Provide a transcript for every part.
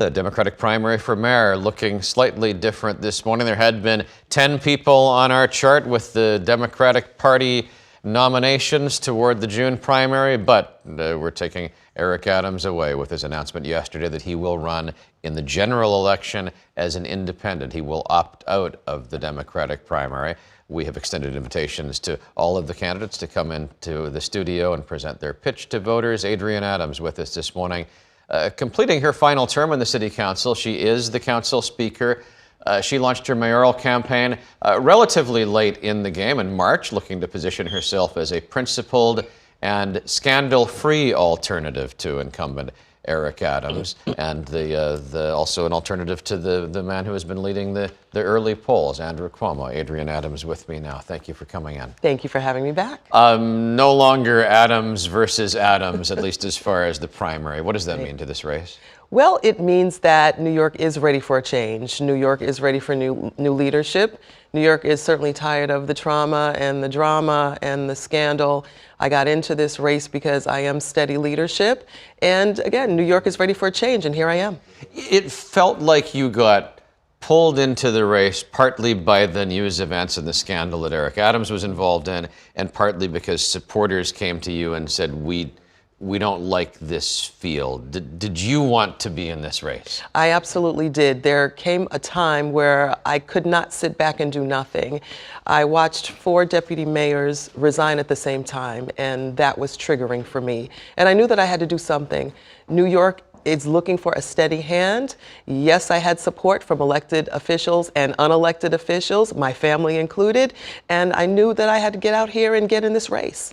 The Democratic primary for mayor looking slightly different this morning. There had been 10 people on our chart with the Democratic Party nominations toward the June primary, but we're taking Eric Adams away with his announcement yesterday that he will run in the general election as an independent. He will opt out of the Democratic primary. We have extended invitations to all of the candidates to come into the studio and present their pitch to voters. Adrienne Adams with us this morning. Completing her final term in the City Council, she is the Council Speaker. She launched her mayoral campaign relatively late in the game in March, looking to position herself as a principled and scandal-free alternative to incumbent Eric Adams, and also an alternative to the man who has been leading the early polls, Andrew Cuomo. Adrienne Adams with me now. Thank you for coming in. Thank you for having me back. No longer Adams versus Adams, at least as far as the primary. What does that mean to this race? Well, it means that New York is ready for a change. New York is ready for new leadership. New York is certainly tired of the trauma and the drama and the scandal. I got into this race because I am steady leadership. And again, New York is ready for a change, and here I am. It felt like you got pulled into the race partly by the news events and the scandal that Eric Adams was involved in, and partly because supporters came to you and said, we don't like this field. Did you want to be in this race? I absolutely did. There came a time where I could not sit back and do nothing. I watched 4 deputy mayors resign at the same time, and that was triggering for me. And I knew that I had to do something. New York is looking for a steady hand. Yes, I had support from elected officials and unelected officials, my family included, and I knew that I had to get out here and get in this race.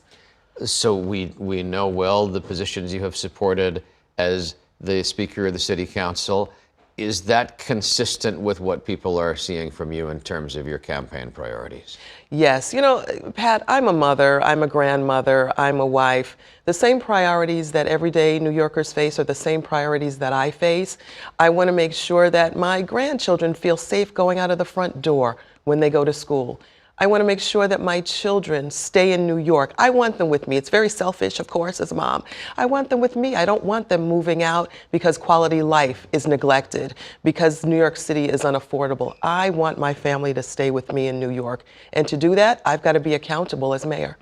So we know well the positions you have supported as the Speaker of the City Council. Is that consistent with what people are seeing from you in terms of your campaign priorities? Yes. You know, Pat, I'm a mother, I'm a grandmother, I'm a wife. The same priorities that everyday New Yorkers face are the same priorities that I face. I want to make sure that my grandchildren feel safe going out of the front door when they go to school. I want to make sure that my children stay in New York. I want them with me. It's very selfish, of course, as a mom. I want them with me. I don't want them moving out because quality life is neglected, because New York City is unaffordable. I want my family to stay with me in New York. And to do that, I've got to be accountable as mayor.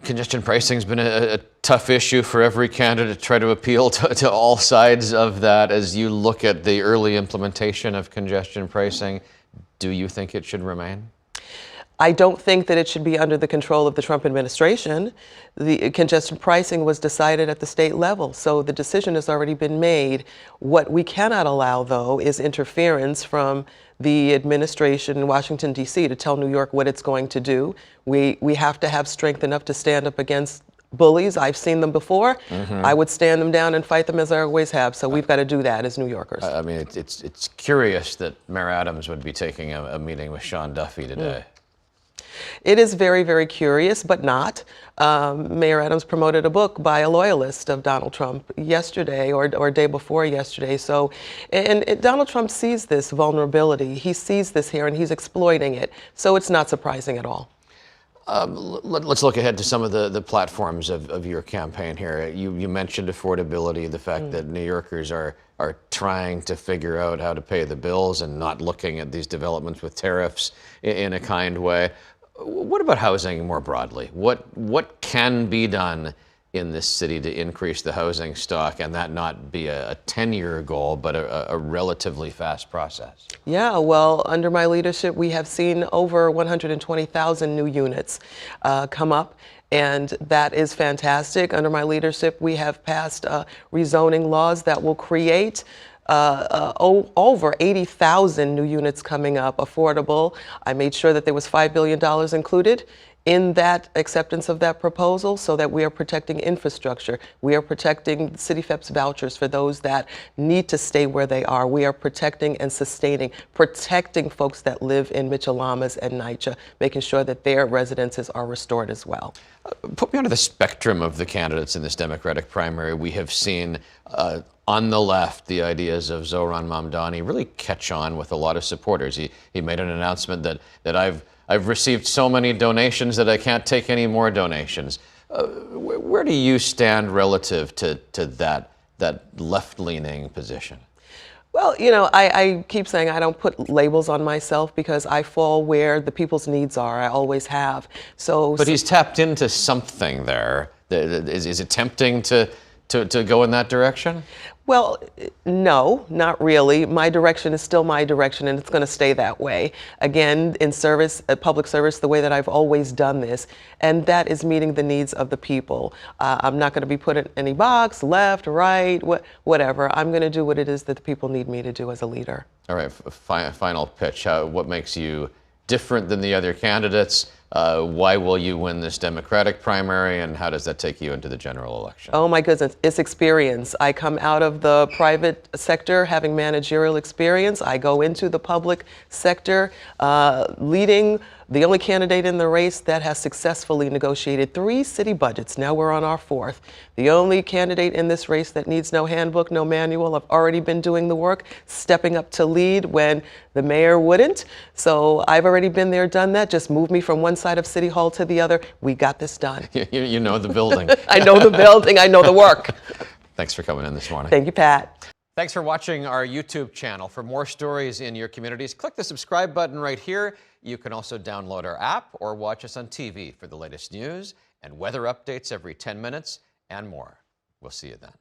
Congestion pricing has been a tough issue for every candidate to try to appeal to all sides of that. As you look at the early implementation of congestion pricing, do you think it should remain? I don't think that it should be under the control of the Trump administration. The congestion pricing was decided at the state level, so the decision has already been made. What we cannot allow, though, is interference from the administration in Washington, D.C. to tell New York what it's going to do. We have to have strength enough to stand up against bullies. I've seen them before. I would stand them down and fight them as I always have. So we've got to do that as New Yorkers. I mean, it's curious that Mayor Adams would be taking a meeting with Sean Duffy today. It is very, very curious, but not. Mayor Adams promoted a book by a loyalist of Donald Trump yesterday or day before yesterday. So, and Donald Trump sees this vulnerability. He sees this here and he's exploiting it. So it's not surprising at all. Let's look ahead to some of the platforms of your campaign here. You mentioned affordability, the fact that New Yorkers are trying to figure out how to pay the bills and not looking at these developments with tariffs in a kind way. What about housing more broadly? What can be done in this city to increase the housing stock and that not be a 10-year goal, but a relatively fast process? Yeah, well, under my leadership, we have seen over 120,000 new units come up. And that is fantastic. Under my leadership, we have passed rezoning laws that will create over 80,000 new units coming up, affordable. I made sure that there was $5 billion included in that acceptance of that proposal so that we are protecting infrastructure. We are protecting CityFEP's vouchers for those that need to stay where they are. We are protecting and sustaining, protecting folks that live in Mitchell-Lamas and NYCHA, making sure that their residences are restored as well. Put me onto the spectrum of the candidates in this Democratic primary. We have seen on the left the ideas of Zohran Mamdani really catch on with a lot of supporters. He made an announcement that I've received so many donations that I can't take any more donations. Where do you stand relative to that left-leaning position? Well, you know, I keep saying I don't put labels on myself because I fall where the people's needs are. I always have. But he's tapped into something there. Is it tempting to go in that direction? Well, no, not really. My direction is still my direction, and it's going to stay that way. Again, in service, public service, the way that I've always done this, and that is meeting the needs of the people. I'm not going to be put in any box, left, right, whatever. I'm going to do what it is that the people need me to do as a leader. All right, final pitch. What makes you different than the other candidates? Why will you win this Democratic primary, and how does that take you into the general election? Oh my goodness, it's experience. I come out of the private sector having managerial experience. I go into the public sector leading the only candidate in the race that has successfully negotiated 3 city budgets. Now we're on our 4th. The only candidate in this race that needs no handbook, no manual. I've already been doing the work, stepping up to lead when the mayor wouldn't. So I've already been there, done that. Just move me from one side of City Hall to the other. We got this done. You know the building. I know the building. I know the work. Thanks for coming in this morning. Thank you, Pat. Thanks for watching our YouTube channel. For more stories in your communities, click the subscribe button right here. You can also download our app or watch us on TV for the latest news and weather updates every 10 minutes and more. We'll see you then.